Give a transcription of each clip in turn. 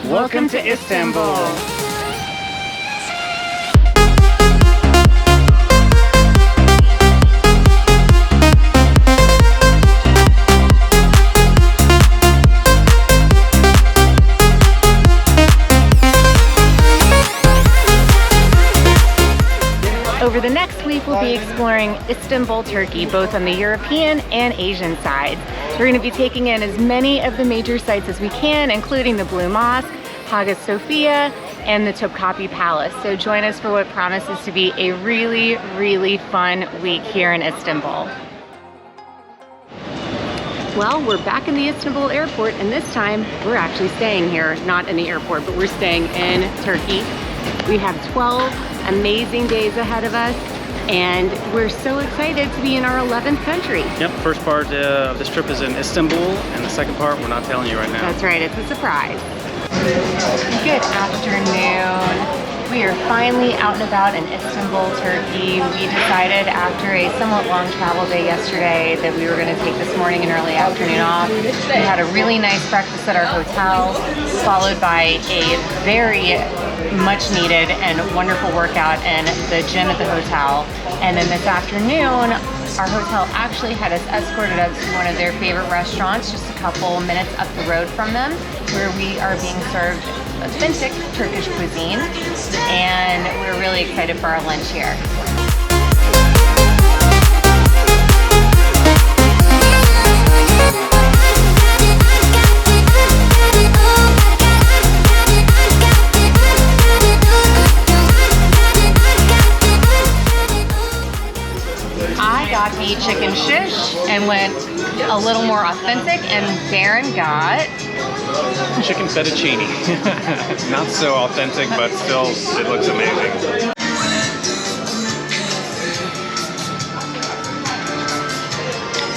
Welcome to Istanbul. Over the next week, we'll be exploring Istanbul, Turkey, both on the European and Asian sides. We're going to be taking in as many of the major sites as we can, including the Blue Mosque, Hagia Sophia, and the Topkapi Palace. So join us for what promises to be a really, really fun week here in Istanbul. Well, we're back in the Istanbul airport, and this time we're actually staying here, not in the airport, but we're staying in Turkey. We have 12 amazing days ahead of us, and we're so excited to be in our 11th country. Yep, first part of this trip is in Istanbul, and the second part we're not telling you right now. That's right, it's a surprise. Good afternoon. We are finally out and about in Istanbul, Turkey. We decided after a somewhat long travel day yesterday that we were going to take this morning and early afternoon off. We had a really nice breakfast at our hotel, followed by a very much needed and wonderful workout in the gym at the hotel. And then this afternoon, our hotel actually had us escorted up to one of their favorite restaurants, just a couple minutes up the road from them, where we are being served authentic Turkish cuisine, and we're really excited for our lunch here. I got to eat chicken shish and went a little more authentic, and Baron got chicken fettuccine. Not so authentic, but still, it looks amazing.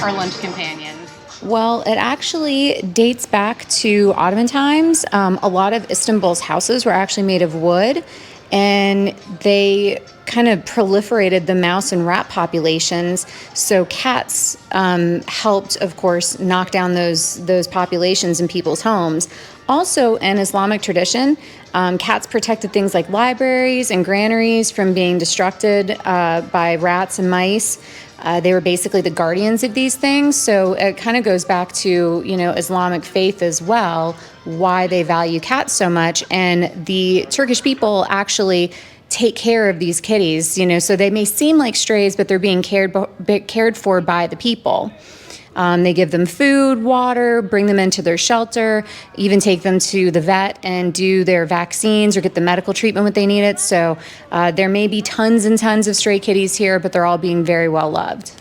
our lunch companions. Well, it actually dates back to Ottoman times. A lot of Istanbul's houses were actually made of wood, and they kind of proliferated the mouse and rat populations. So cats helped, of course, knock down those populations in people's homes. Also, in Islamic tradition, cats protected things like libraries and granaries from being destructed by rats and mice. They were basically the guardians of these things. So it kind of goes back to, Islamic faith as well, why they value cats so much. And the Turkish people actually take care of these kitties, so they may seem like strays, but they're being cared for by the people. They give them food, water, bring them into their shelter, even take them to the vet and do their vaccines or get the medical treatment when they need it. So there may be tons and tons of stray kitties here, but they're all being very well loved.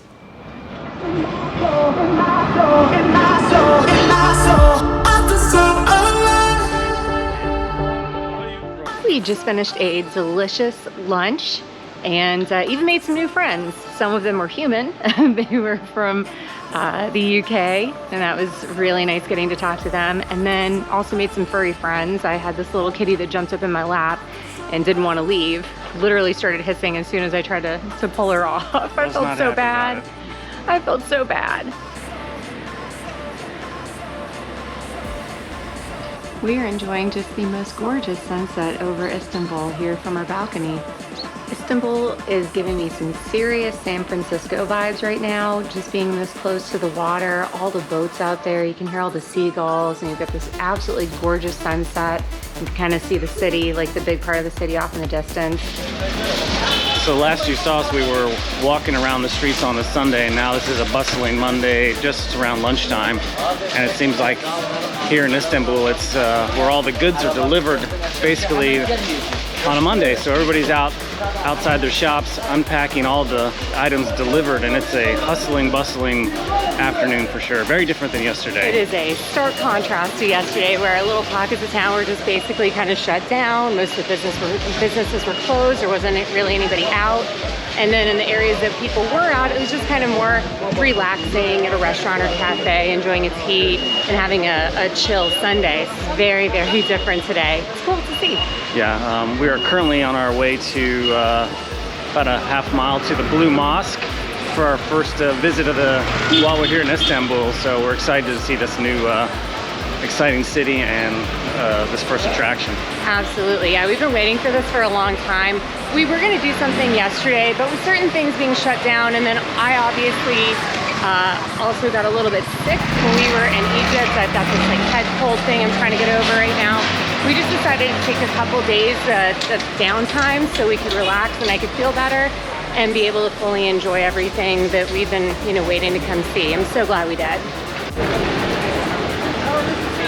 We just finished a delicious lunch and even made some new friends. Some of them were human. They were from the UK, and that was really nice getting to talk to them. And then also made some furry friends. I had this little kitty that jumped up in my lap and didn't want to leave. Literally started hissing as soon as I tried to pull her off. I felt so bad. I felt so bad. We are enjoying just the most gorgeous sunset over Istanbul here from our balcony. Istanbul is giving me some serious San Francisco vibes right now, just being this close to the water, all the boats out there, you can hear all the seagulls, and you've got this absolutely gorgeous sunset. You can kind of see the city, like the big part of the city off in the distance. So last you saw us, we were walking around the streets on a Sunday, and now this is a bustling Monday, just around lunchtime. And it seems like here in Istanbul, it's where all the goods are delivered, basically on a Monday. So everybody's outside their shops unpacking all the items delivered, and it's a hustling, bustling afternoon for sure. Very different than yesterday. It is a stark contrast to yesterday, where little pockets of town were just basically kind of shut down. Most of the businesses were closed. There wasn't really anybody out. And then in the areas that people were out, it was just kind of more relaxing at a restaurant or cafe, enjoying its heat and having a chill Sunday. It's very, very different today. It's cool to see. Yeah, we are currently on our way to about a half mile to the Blue Mosque for our first visit while we're here in Istanbul. So we're excited to see this new exciting city and this first attraction. Absolutely, yeah, we've been waiting for this for a long time. We were gonna do something yesterday, but with certain things being shut down, and then I obviously also got a little bit sick when we were in Egypt. I've got this like head cold thing I'm trying to get over right now. We just decided to take a couple days of downtime so we could relax and I could feel better and be able to fully enjoy everything that we've been, you know, waiting to come see. I'm so glad we did. Oh, this is so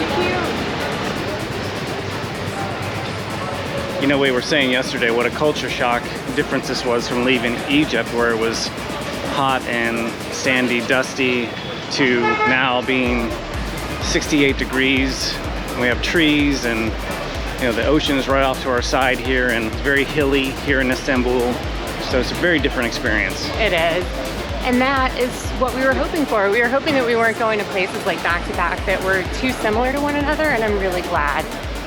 cute. You know, we were saying yesterday what a culture shock difference this was from leaving Egypt, where it was hot and sandy, dusty, to now being 68 degrees. We have trees, and you know, the ocean is right off to our side here, and it's very hilly here in Istanbul. So it's a very different experience. It is. And that is what we were hoping for. We were hoping that we weren't going to places like back to back that were too similar to one another, and I'm really glad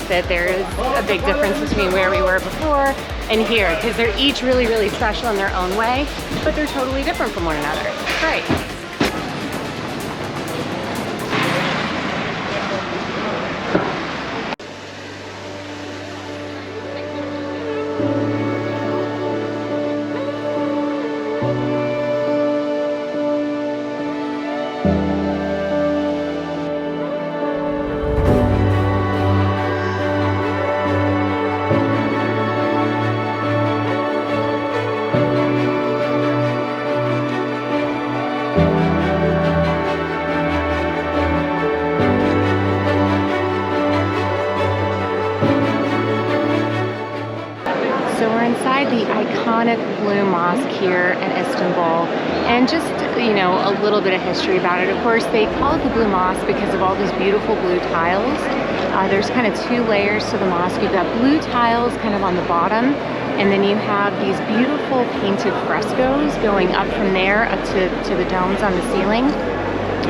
that there is a big difference between where we were before and here, because they're each really, really special in their own way, but they're totally different from one another. It's great. The iconic Blue Mosque here in Istanbul, and just, you know, a little bit of history about it. Of course, they call it the Blue Mosque because of all these beautiful blue tiles. There's kind of two layers to the mosque. You've got blue tiles kind of on the bottom, and then you have these beautiful painted frescoes going up from there up to the domes on the ceiling.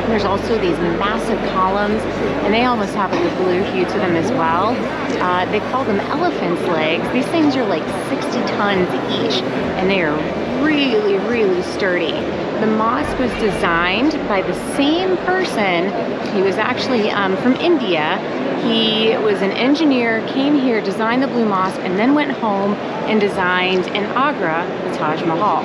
There's also these massive columns, and they almost have like a blue hue to them as well. They call them elephant's legs. These things are like 60 tons each, and they are really, really sturdy. The mosque was designed by the same person. He was actually from India. He was an engineer, came here, designed the Blue Mosque, and then went home and designed in Agra the Taj Mahal.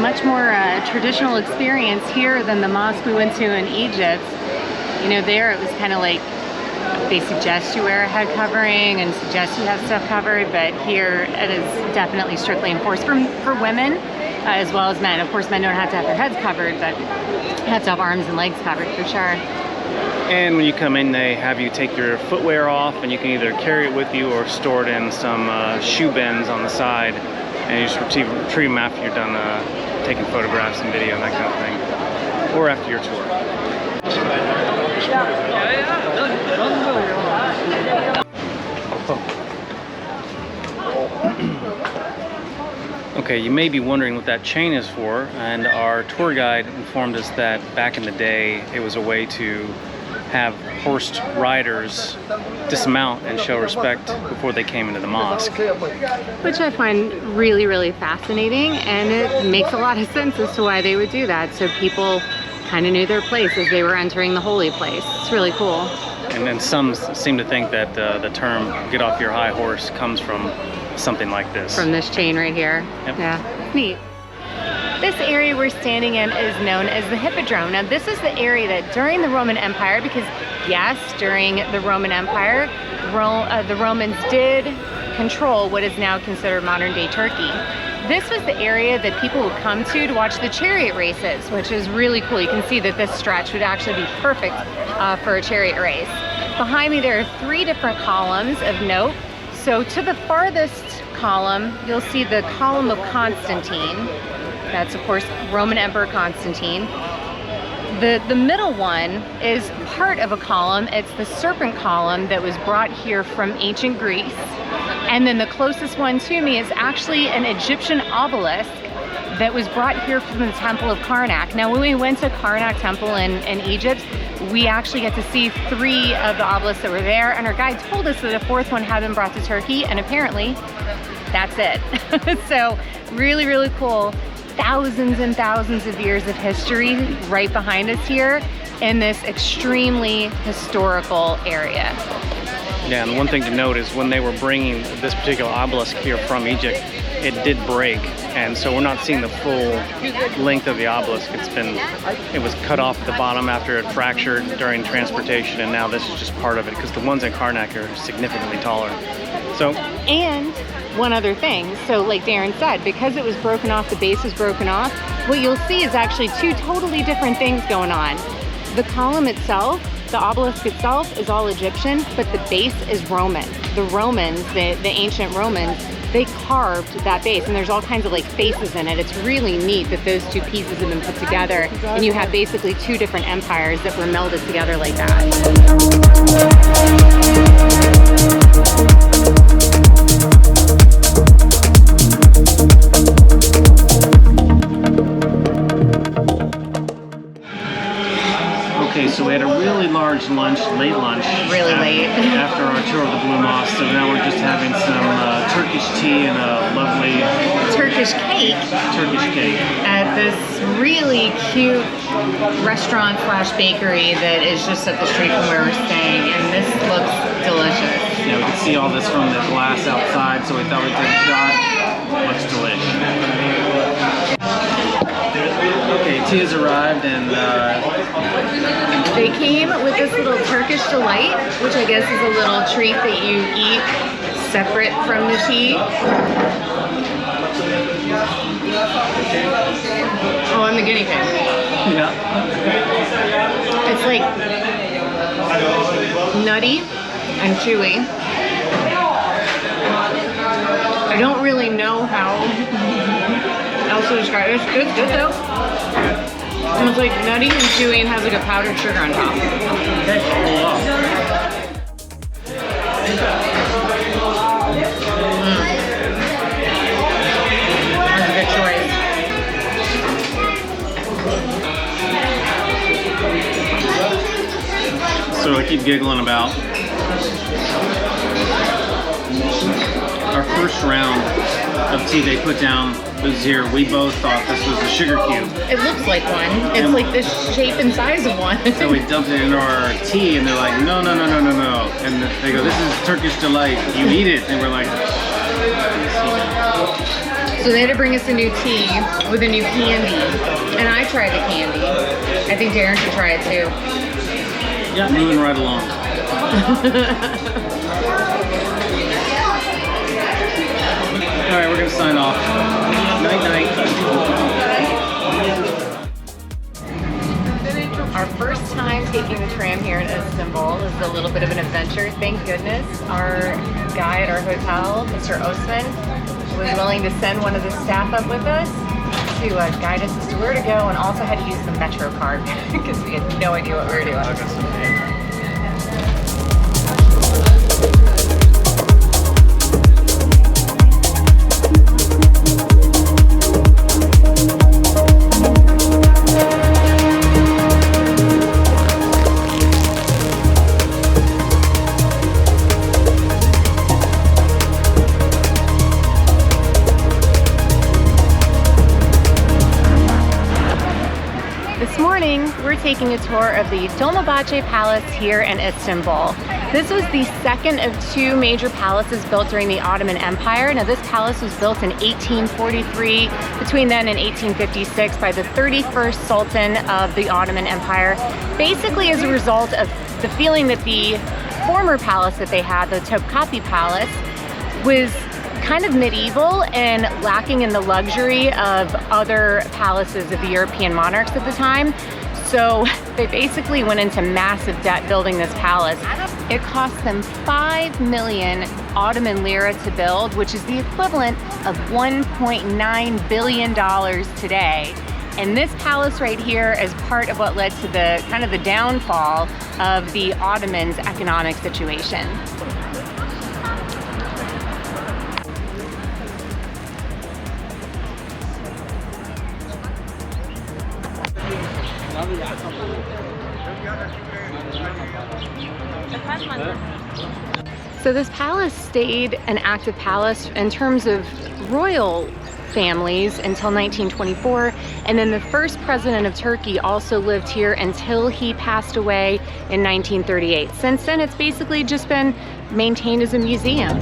Much more traditional experience here than the mosque we went to in Egypt. You know, there it was kind of like they suggest you wear a head covering and suggest you have stuff covered, but here it is definitely strictly enforced for women as well as men. Of course, men don't have to have their heads covered, but have to have arms and legs covered for sure. And when you come in, they have you take your footwear off, and you can either carry it with you or store it in some shoe bins on the side, and you just retrieve them after you're done taking photographs and video and that kind of thing, or after your tour. Okay, you may be wondering what that chain is for, and our tour guide informed us that back in the day it was a way to have horsed riders dismount and show respect before they came into the mosque. Which I find really, really fascinating, and it makes a lot of sense as to why they would do that. So people kind of knew their place as they were entering the holy place. It's really cool. And then some seem to think that the term "get off your high horse" comes from something like this. From this chain right here. Yep. Yeah, neat. This area we're standing in is known as the Hippodrome. Now, this is the area that during the Roman Empire, because yes, during the Roman Empire, the Romans did control what is now considered modern-day Turkey. This was the area that people would come to watch the chariot races, which is really cool. You can see that this stretch would actually be perfect for a chariot race. Behind me, there are three different columns of note. So to the farthest column, you'll see the column of Constantine. That's, of course, Roman Emperor Constantine. The middle one is part of a column. It's the serpent column that was brought here from ancient Greece. And then the closest one to me is actually an Egyptian obelisk that was brought here from the Temple of Karnak. Now, when we went to Karnak Temple in Egypt, we actually got to see three of the obelisks that were there, and our guide told us that a fourth one had been brought to Turkey, and apparently That's it. So really, really cool. Thousands and thousands of years of history right behind us here in this extremely historical area. Yeah, and one thing to note is when they were bringing this particular obelisk here from Egypt, it did break, and so we're not seeing the full length of the obelisk. It was cut off at the bottom after it fractured during transportation, and now this is just part of it, because the ones in Karnak are significantly taller. So, and one other thing, so like Darren said, because it was broken off, the base was broken off, what you'll see is actually two totally different things going on. The column itself, the obelisk itself, is all Egyptian, but the base is Roman. The Romans, the ancient Romans, they carved that base, and there's all kinds of like faces in it. It's really neat that those two pieces have been put together, and you have basically two different empires that were melded together like that. okay, so we had a really large lunch, late lunch. Really late. After our tour of the Blue Mosque, so now we're just having some Turkish tea and a lovely Turkish cake. Turkish cake. At this really cute restaurant slash bakery that is just up the street from where we're staying, and this looks delicious. Yeah, we can see all this from the glass outside, so we thought we'd take a shot. Looks delicious. Okay, tea has arrived, and they came with this little Turkish delight, which I guess is a little treat that you eat separate from the tea. Oh, I'm the guinea pig. yeah. It's like nutty and chewy. I don't really know how else to describe it. It's good though. It's like nutty and chewy and has like a powdered sugar on top. Okay, cool off. That's a good choice. So I keep giggling about our first round of tea they put down was here. We both thought this was a sugar cube. It looks like one. It's like the shape and size of one. So we dumped it into our tea, and they're like, no. And they go, this is Turkish delight. You eat it. And we're like, so they had to bring us a new tea with a new candy. And I tried the candy. I think Darren should try it too. yeah, moving right along. All right, we're gonna sign off. Night, night. Our first time taking the tram here in Istanbul is a little bit of an adventure. Thank goodness our guy at our hotel, Mr. Osman, was willing to send one of the staff up with us to guide us as to where to go, and also had to use the Metro card because we had no idea what we were doing. We're taking a tour of the Dolmabahce Palace here in Istanbul. This was the second of two major palaces built during the Ottoman Empire. Now this palace was built in 1843, between then and 1856 by the 31st Sultan of the Ottoman Empire, basically as a result of the feeling that the former palace that they had, the Topkapi Palace, was kind of medieval and lacking in the luxury of other palaces of the European monarchs at the time. So they basically went into massive debt building this palace. It cost them 5 million Ottoman lira to build, which is the equivalent of $1.9 billion today. And this palace right here is part of what led to the kind of the downfall of the Ottomans' economic situation. So this palace stayed an active palace in terms of royal families until 1924, and then the first president of Turkey also lived here until he passed away in 1938. Since then, it's basically just been maintained as a museum.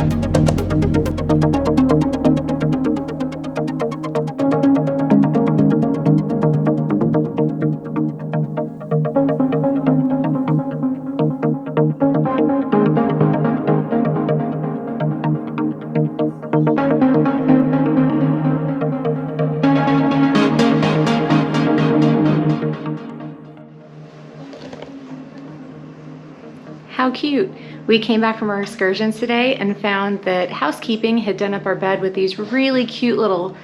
How cute. We came back from our excursions today and found that housekeeping had done up our bed with these really cute little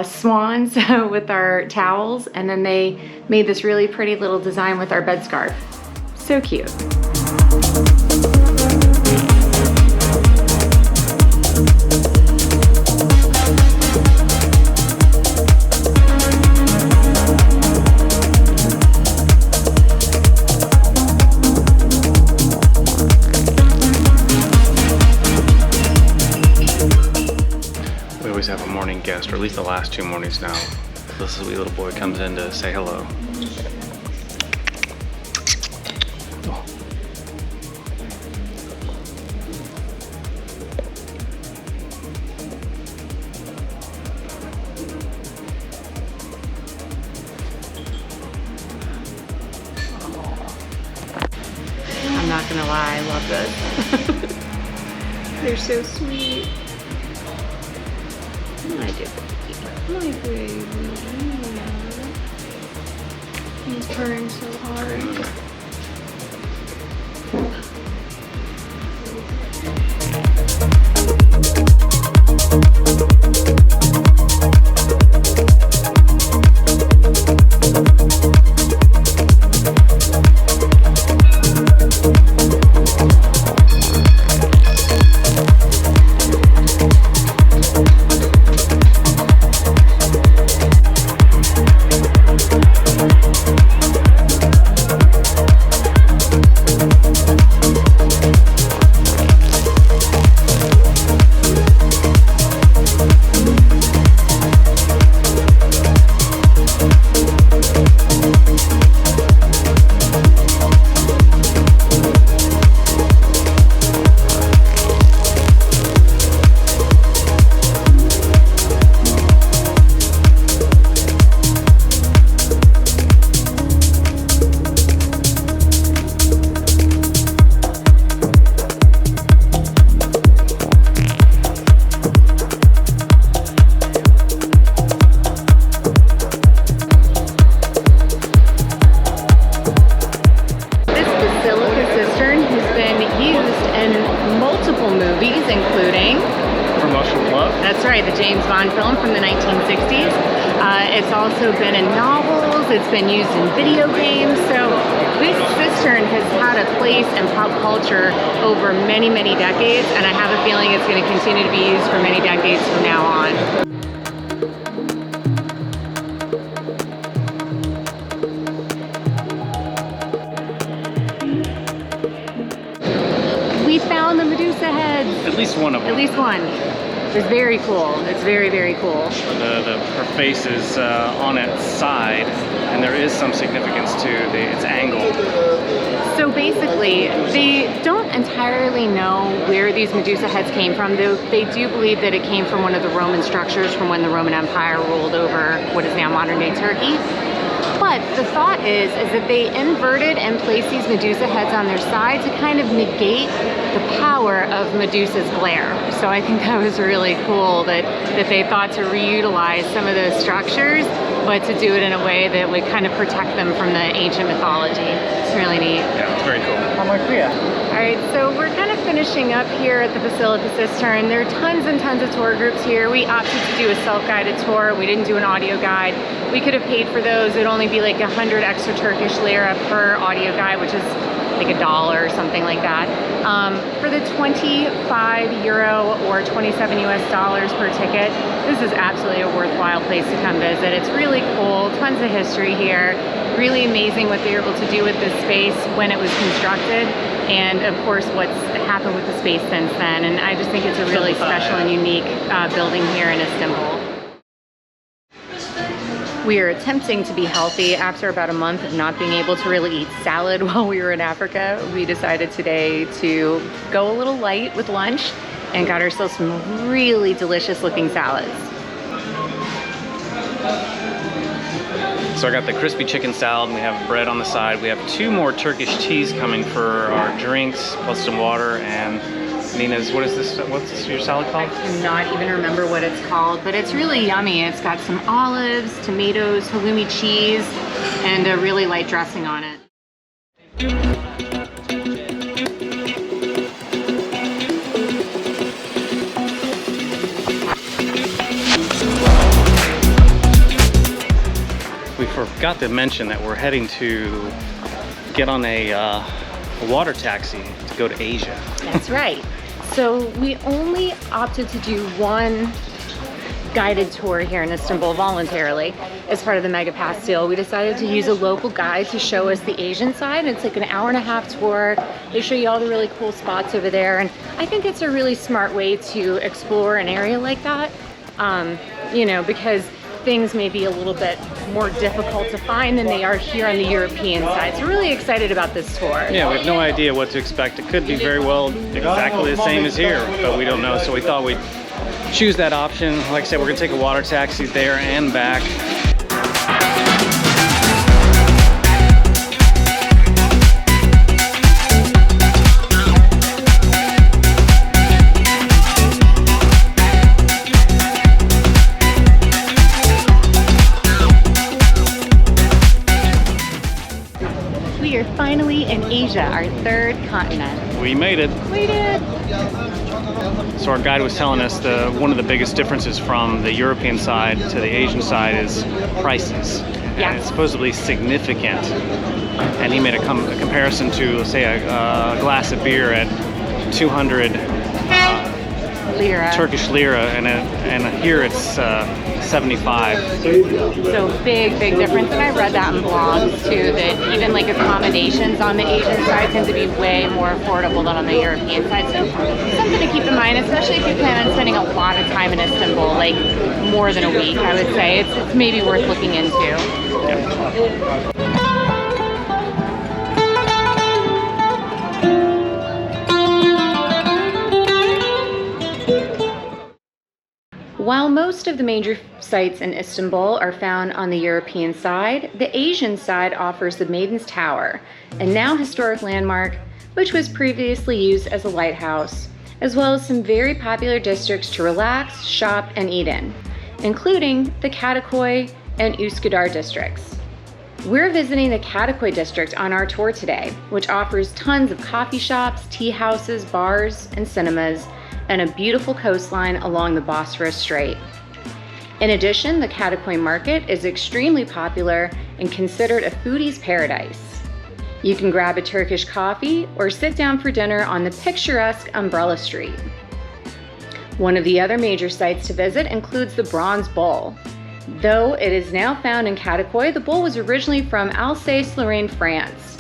swans with our towels, and then they made this really pretty little design with our bed scarf. So cute. Have a morning guest, or at least the last 2 mornings now. This sweet little boy comes in to say hello. I'm not gonna lie, I love this. They're so sweet. My baby. He's purring so hard. It's also been in novels, it's been used in video games, so this cistern has had a place in pop culture over many, many decades, and I have a feeling it's going to continue to be used for many decades from now on. We found the Medusa heads! At least one of them. At least one. It's very cool. It's very, very cool. Her face is on its side, and there is some significance to its angle. So basically, they don't entirely know where these Medusa heads came from, though they do believe that it came from one of the Roman structures from when the Roman Empire ruled over what is now modern-day Turkey. But the thought is that they inverted and placed these Medusa heads on their side to kind of negate the power of Medusa's glare. So I think that was really cool that they thought to reutilize some of those structures, but to do it in a way that would kind of protect them from the ancient mythology. It's really neat. Yeah, it's very cool. All right, so we're kind of finishing up here at the Basilica Cistern. There are tons and tons of tour groups here. We opted to do a self-guided tour. We didn't do an audio guide. We could have paid for those. It'd only be like 100 extra Turkish lira per audio guide, which is like $1 or something like that. For the 25 euro or 27 US dollars per ticket, this is absolutely a worthwhile place to come visit. It's really cool, tons of history here. Really amazing what they were able to do with this space when it was constructed. and of course what's happened with the space since then. And I just think it's a really special and unique building here in Istanbul. We are attempting to be healthy after about a month of not being able to really eat salad while we were in Africa. We decided today to go a little light with lunch and got ourselves some really delicious looking salads. So I got the crispy chicken salad, and we have bread on the side. We have 2 more Turkish teas coming for our drinks, plus some water. And Nina's, what is this? What's your salad called? I cannot even remember what it's called, but it's really yummy. It's got some olives, tomatoes, halloumi cheese, and a really light dressing on it. We forgot to mention that we're heading to get on a water taxi to go to Asia. That's right. So we only opted to do one guided tour here in Istanbul voluntarily as part of the Mega Pass deal. We decided to use a local guide to show us the Asian side. It's like an hour-and-a-half tour. They show you all the really cool spots over there, and I think it's a really smart way to explore an area like that, you know, because things may be a little bit more difficult to find than they are here on the European side. So really excited about this tour. Yeah, we have no idea what to expect. It could be very well exactly the same as here, but we don't know. So we thought we'd choose that option. Like I said, we're gonna take a water taxi there and back. We are finally in Asia, our 3rd continent. We made it. We did! So our guide was telling us one of the biggest differences from the European side to the Asian side is prices. And Yes. it's supposedly significant. And he made a comparison to, let's say, a glass of beer at 200 Lira. Turkish lira, and here it's 75. So big difference. And I read that in blogs too, that even like accommodations on the Asian side tend to be way more affordable than on the European side. So something to keep in mind, especially if you plan on spending a lot of time in Istanbul, like more than a week, I would say. It's maybe worth looking into. Yep. While most of the major sites in Istanbul are found on the European side, the Asian side offers the Maiden's Tower, a now historic landmark which was previously used as a lighthouse, as well as some very popular districts to relax, shop, and eat in, including the Katakoy and Üsküdar districts. We're visiting the Katakoy district on our tour today, which offers tons of coffee shops, tea houses, bars, and cinemas, and a beautiful coastline along the Bosphorus Strait. In addition, the Katakoy market is extremely popular and considered a foodie's paradise. You can grab a Turkish coffee or sit down for dinner on the picturesque Umbrella Street. One of the other major sites to visit includes the Bronze Bull. Though it is now found in Katakoy, the bull was originally from Alsace-Lorraine, France.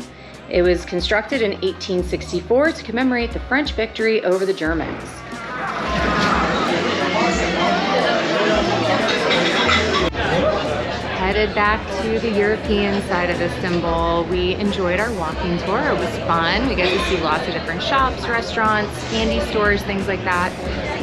It was constructed in 1864 to commemorate the French victory over the Germans. Headed back to the European side of Istanbul. We enjoyed our walking tour. It was fun. We got to see lots of different shops, restaurants, candy stores, things like that.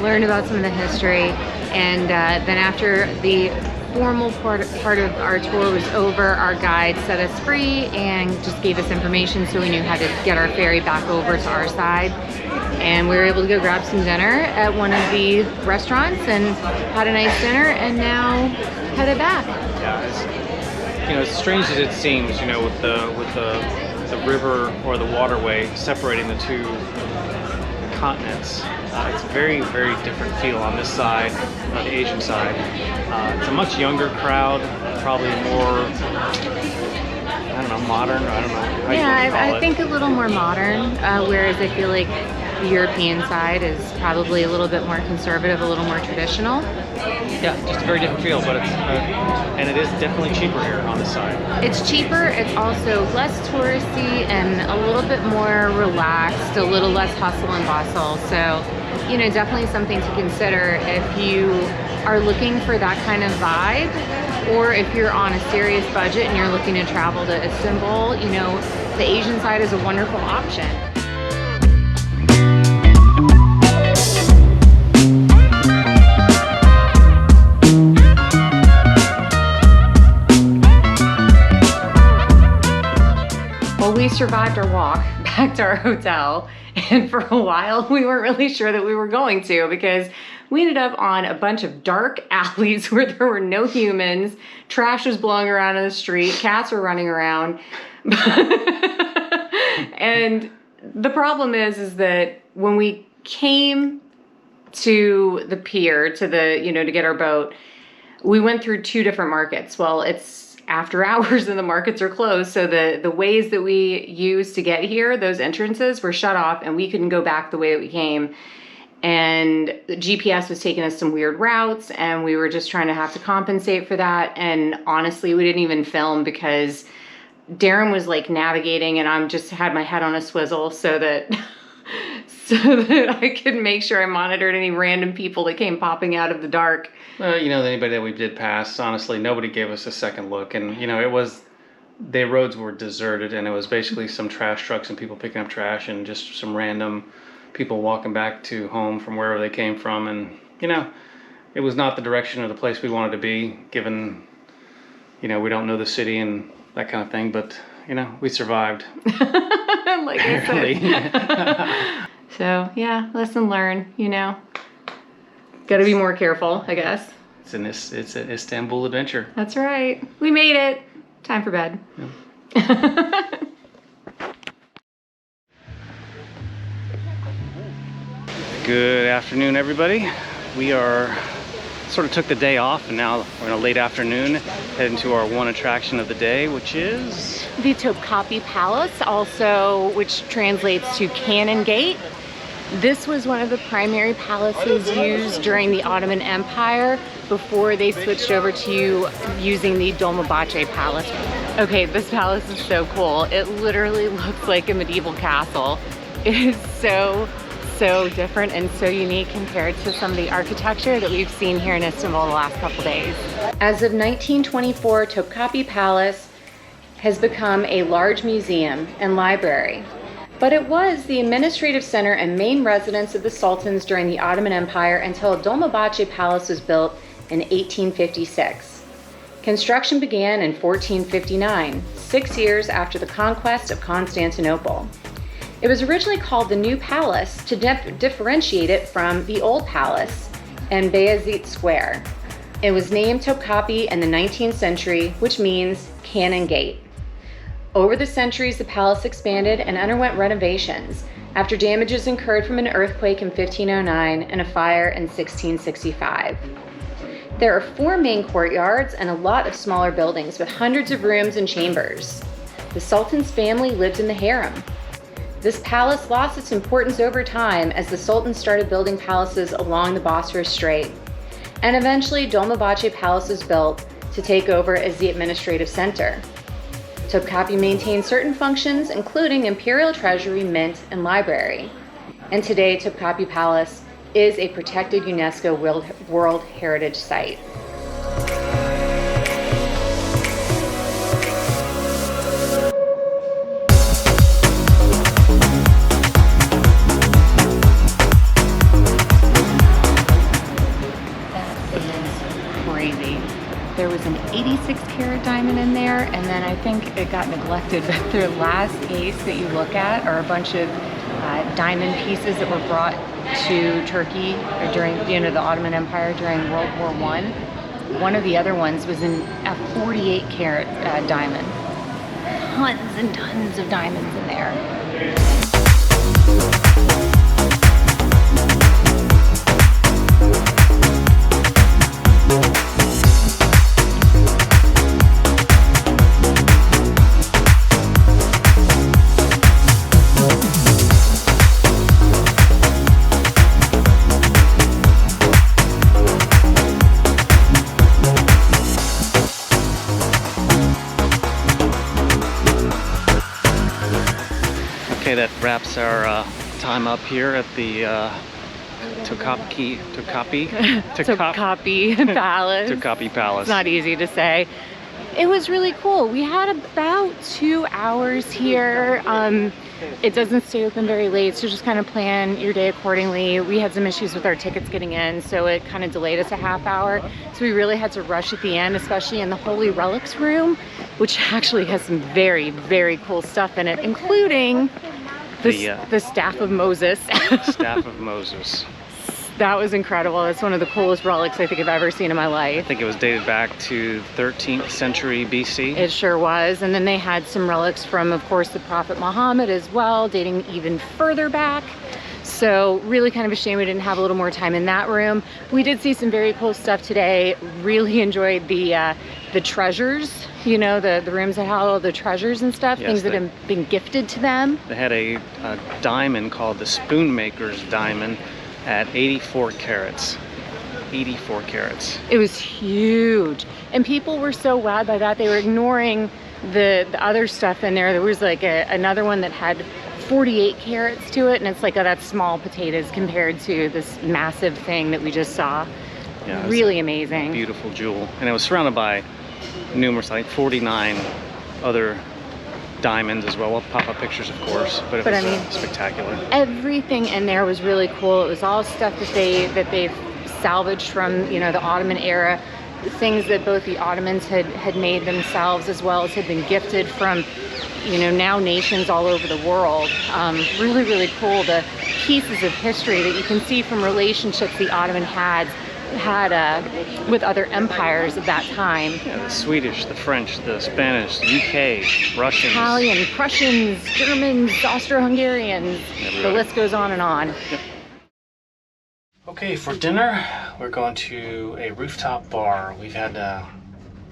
Learn about some of the history. And then after the formal part of our tour was over, our guide set us free and just gave us information so we knew how to get our ferry back over to our side. And we were able to go grab some dinner at one of the restaurants and had a nice dinner, and now headed back. Yeah, as strange as it seems, with the river or the waterway separating the two continents, it's a very, very different feel on this side, on the Asian side. It's a much younger crowd, probably more, I don't know, modern. I don't know how you want to call it. I think a little more modern, whereas I feel like the European side is probably a little bit more conservative, a little more traditional. Yeah, just a very different feel, but and it is definitely cheaper here on this side. It's cheaper, it's also less touristy and a little bit more relaxed, a little less hustle and bustle. So, you know, definitely something to consider if you are looking for that kind of vibe, or if you're on a serious budget and you're looking to travel to Istanbul, you know, the Asian side is a wonderful option. Well, we survived our walk back to our hotel, and for a while we weren't really sure that we were going to, because we ended up on a bunch of dark alleys where there were no humans, trash was blowing around in the street, cats were running around. And the problem is that when we came to the pier, to the, you know, to get our boat, we went through two different markets. Well, it's after hours and the markets are closed, so the ways that we used to get here, those entrances were shut off and we couldn't go back the way that we came. And the GPS was taking us some weird routes and we were just trying to have to compensate for that. And honestly, we didn't even film because Darren was like navigating and I'm just had my head on a swizzle so that I could make sure I monitored any random people that came popping out of the dark. Well, you know, anybody that we did pass, honestly, nobody gave us a second look. And, you know, the roads were deserted and it was basically some trash trucks and people picking up trash and just some random people walking back to home from wherever they came from. And, you know, it was not the direction of the place we wanted to be, given, you know, we don't know the city and that kind of thing. But, you know, we survived. Like I said. So, yeah, lesson learned, you know. Got to be more careful, I guess. It's an Istanbul adventure. That's right. We made it. Time for bed. Yeah. Good afternoon, everybody. We sort of took the day off and now we're in a late afternoon heading to our one attraction of the day, which is the Topkapi Palace, also which translates to Cannon Gate. This was one of the primary palaces used during the Ottoman Empire before they switched over to using the Dolmabahce Palace. Okay, this palace is so cool. It literally looks like a medieval castle. It is so different and so unique compared to some of the architecture that we've seen here in Istanbul the last couple days. As of 1924, Topkapi Palace has become a large museum and library. But it was the administrative center and main residence of the sultans during the Ottoman Empire until Dolmabahce Palace was built in 1856. Construction began in 1459, 6 years after the conquest of Constantinople. It was originally called the New Palace to differentiate it from the Old Palace and Basilica Square. It was named Topkapi in the 19th century, which means Cannon Gate. Over the centuries, the palace expanded and underwent renovations after damages incurred from an earthquake in 1509 and a fire in 1665. There are 4 main courtyards and a lot of smaller buildings with hundreds of rooms and chambers. The Sultan's family lived in the harem. This palace lost its importance over time as the Sultans started building palaces along the Bosphorus Strait. And eventually, Dolmabahce Palace was built to take over as the administrative center. Topkapi maintains certain functions, including imperial treasury, mint, and library. And today, Topkapi Palace is a protected UNESCO World Heritage Site. There was an 86-carat diamond in there, and then I think it got neglected, but their last case that you look at are a bunch of diamond pieces that were brought to Turkey during, you know, the Ottoman Empire during World War I. One of the other ones was a 48-carat diamond. Tons and tons of diamonds in there. Okay, that wraps our time up here at the Topkapi Palace. Topkapi Palace. It's not easy to say. It was really cool. We had about 2 hours here. It doesn't stay open very late, so just kind of plan your day accordingly. We had some issues with our tickets getting in, so it kind of delayed us a half hour. So we really had to rush at the end, especially in the Holy Relics room, which actually has some very, very cool stuff in it, including the Staff of Moses. Staff of Moses. That was incredible. It's one of the coolest relics I think I've ever seen in my life. I think it was dated back to 13th century BC. It sure was. And then they had some relics from, of course, the Prophet Muhammad as well, dating even further back. So really kind of a shame we didn't have a little more time in that room. We did see some very cool stuff today. Really enjoyed the treasures, you know, the rooms that had all the treasures and stuff, things that have been gifted to them. They had a diamond called the Spoonmaker's Diamond at 84 carats. 84 carats. It was huge. And people were so wowed by that. They were ignoring the other stuff in there. There was like another one that had 48 carats to it. And it's like, oh, that's small potatoes compared to this massive thing that we just saw. Yeah, really amazing. Beautiful jewel. And it was surrounded by numerous, like 49 other diamonds as well. We'll pop up pictures, of course, but I mean, spectacular. Everything in there was really cool. It was all stuff that they've salvaged from, you know, the Ottoman era, things that both the Ottomans had made themselves, as well as had been gifted from, you know, now nations all over the world. Really, really cool. The pieces of history that you can see from relationships the Ottoman had with other empires of that time. Yeah, the Swedish, the French, the Spanish, the UK, Russians, Italian, Prussians, Germans, Austro-Hungarians. The list goes on and on. Yep. Okay, for dinner, we're going to a rooftop bar. We've had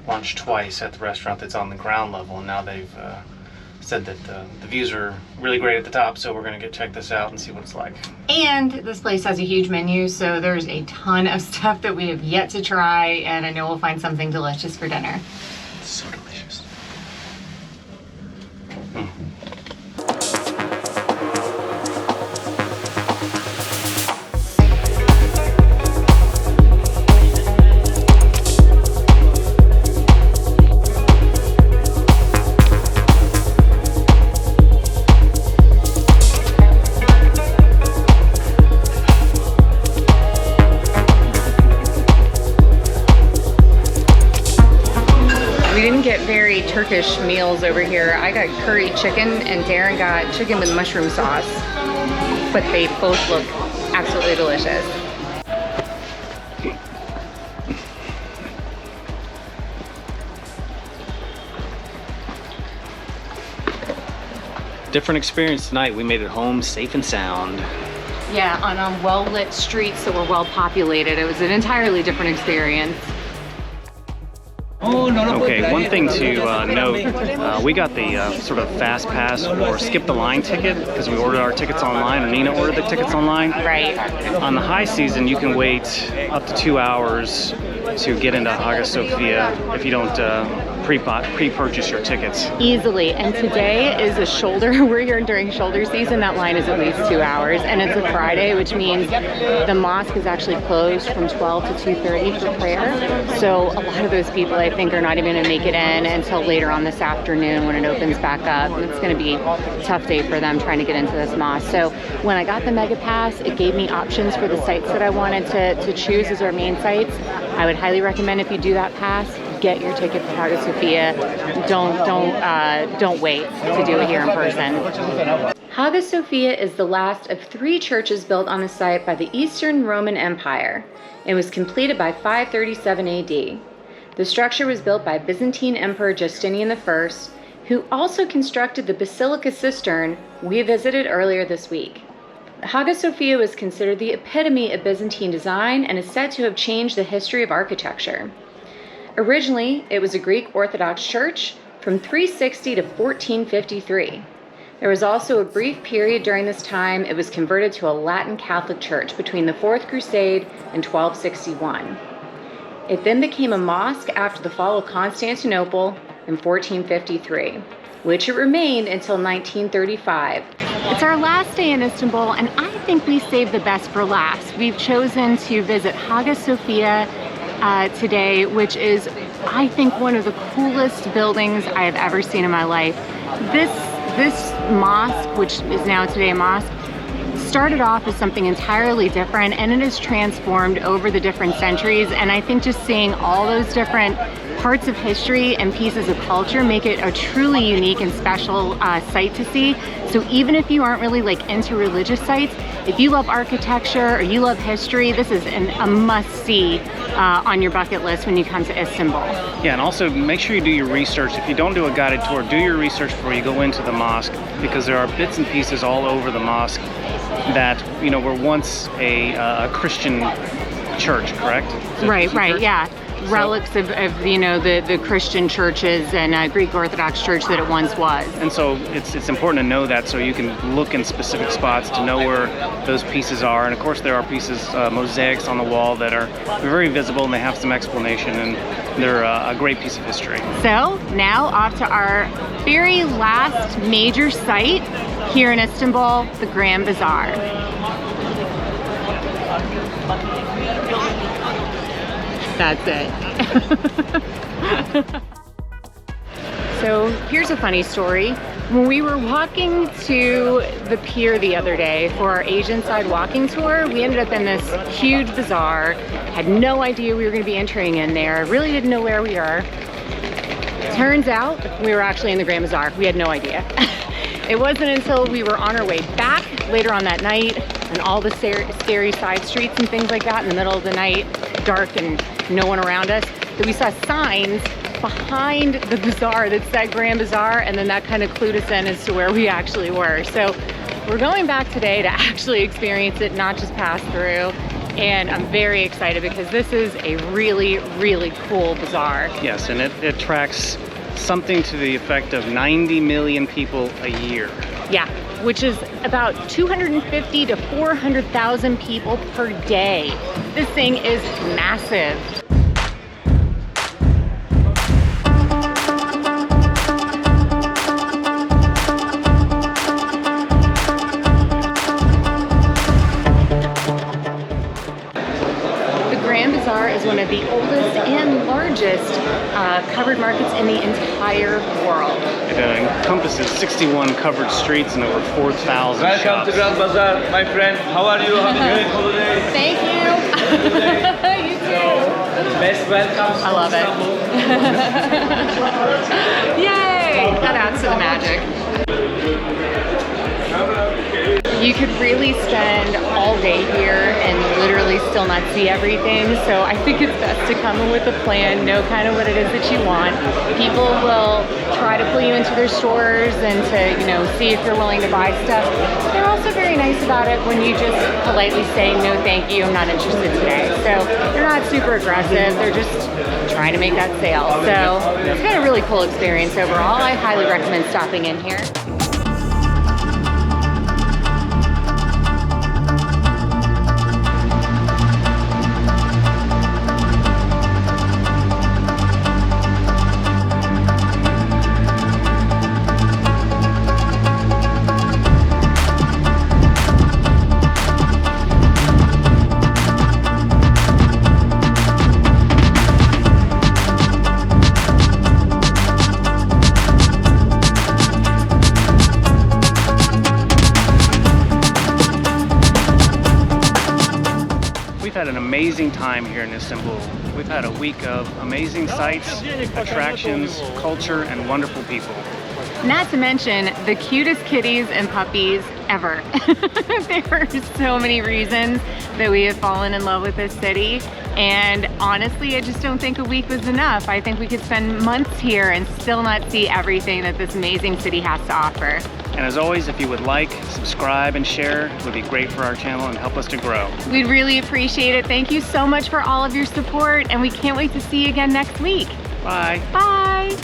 lunch twice at the restaurant that's on the ground level, and now they've said that the views are really great at the top, so we're going to check this out and see what it's like. And this place has a huge menu, so there's a ton of stuff that we have yet to try, and I know we'll find something delicious for dinner. It's so delicious. Very Turkish meals over here. I got curry chicken and Darren got chicken with mushroom sauce, but they both look absolutely delicious. Different experience tonight. We made it home safe and sound. Yeah, on a well-lit streets that were well populated. It was an entirely different experience. Okay, one thing to note, we got the sort of fast pass or skip the line ticket because we ordered our tickets online, or Nina ordered the tickets online. Right. On the high season, you can wait up to 2 hours to get into Hagia Sophia if you don't pre-purchase your tickets. Easily. And today is a shoulder. We're here during shoulder season. That line is at least 2 hours, and it's a Friday, which means the mosque is actually closed from 12 to 2:30 for prayer. So a lot of those people, I think, are not even going to make it in until later on this afternoon when it opens back up. And it's going to be a tough day for them trying to get into this mosque. So when I got the Mega Pass, it gave me options for the sites that I wanted to choose as our main sites. I would highly recommend, if you do that pass, get your ticket to Hagia Sophia. Don't wait to do it here in person. Hagia Sophia is the last of 3 churches built on the site by the Eastern Roman Empire. It was completed by 537 AD. The structure was built by Byzantine Emperor Justinian I, who also constructed the Basilica Cistern we visited earlier this week. Hagia Sophia was considered the epitome of Byzantine design and is said to have changed the history of architecture. Originally, it was a Greek Orthodox church from 360 to 1453. There was also a brief period during this time it was converted to a Latin Catholic church between the Fourth Crusade and 1261. It then became a mosque after the fall of Constantinople in 1453. which it remained until 1935. It's our last day in Istanbul, and I think we saved the best for last. We've chosen to visit Hagia Sophia today, which is, I think, one of the coolest buildings I have ever seen in my life. This mosque, which is now today a mosque, started off as something entirely different, and it has transformed over the different centuries. And I think just seeing all those different parts of history and pieces of culture make it a truly unique and special site to see. So even if you aren't really like into religious sites, if you love architecture or you love history, this is a must-see on your bucket list when you come to Istanbul. Yeah, and also make sure you do your research. If you don't do a guided tour, do your research before you go into the mosque, because there are bits and pieces all over the mosque that, you know, were once a Christian church, correct? Right, yeah. Relics of you know, the Christian churches and Greek Orthodox Church that it once was. And so it's important to know that, so you can look in specific spots to know where those pieces are. And of course there are pieces, mosaics on the wall that are very visible, and they have some explanation, and they're a great piece of history. So now off to our very last major site here in Istanbul, the Grand Bazaar. That's it. So here's a funny story. When we were walking to the pier the other day for our Asian side walking tour, we ended up in this huge bazaar. Had no idea we were going to be entering in there. Really didn't know where we are. Turns out we were actually in the Grand Bazaar. We had no idea. It wasn't until we were on our way back later on that night, and all the scary side streets and things like that in the middle of the night, dark and no one around us, that we saw signs behind the bazaar that said Grand Bazaar, and then that kind of clued us in as to where we actually were. So we're going back today to actually experience it, not just pass through. And I'm very excited because this is a really, really cool bazaar. Yes, and it attracts something to the effect of 90 million people a year. Yeah, which is about 250 to 400,000 people per day. This thing is massive. Is one of the oldest and largest covered markets in the entire world. It encompasses 61 covered streets and over 4,000 shops. Welcome to Grand Bazaar, my friend. How are you? Have a great holiday. Thank you. You too. Best welcome. I love it. Yay! That adds to the magic. You could really spend all day here and literally still not see everything. So I think it's best to come in with a plan, know kind of what it is that you want. People will try to pull you into their stores and to, you know, see if you're willing to buy stuff. They're also very nice about it when you just politely say, no, thank you, I'm not interested today. So they're not super aggressive. They're just trying to make that sale. So it's been a really cool experience overall. I highly recommend stopping in here. Had an amazing time here in Istanbul. We've had a week of amazing sights, attractions, culture, and wonderful people. Not to mention the cutest kitties and puppies ever. There are so many reasons that we have fallen in love with this city, and honestly I just don't think a week was enough. I think we could spend months here and still not see everything that this amazing city has to offer. And as always, if you would like, subscribe and share, it would be great for our channel and help us to grow. We'd really appreciate it. Thank you so much for all of your support, and we can't wait to see you again next week. Bye. Bye.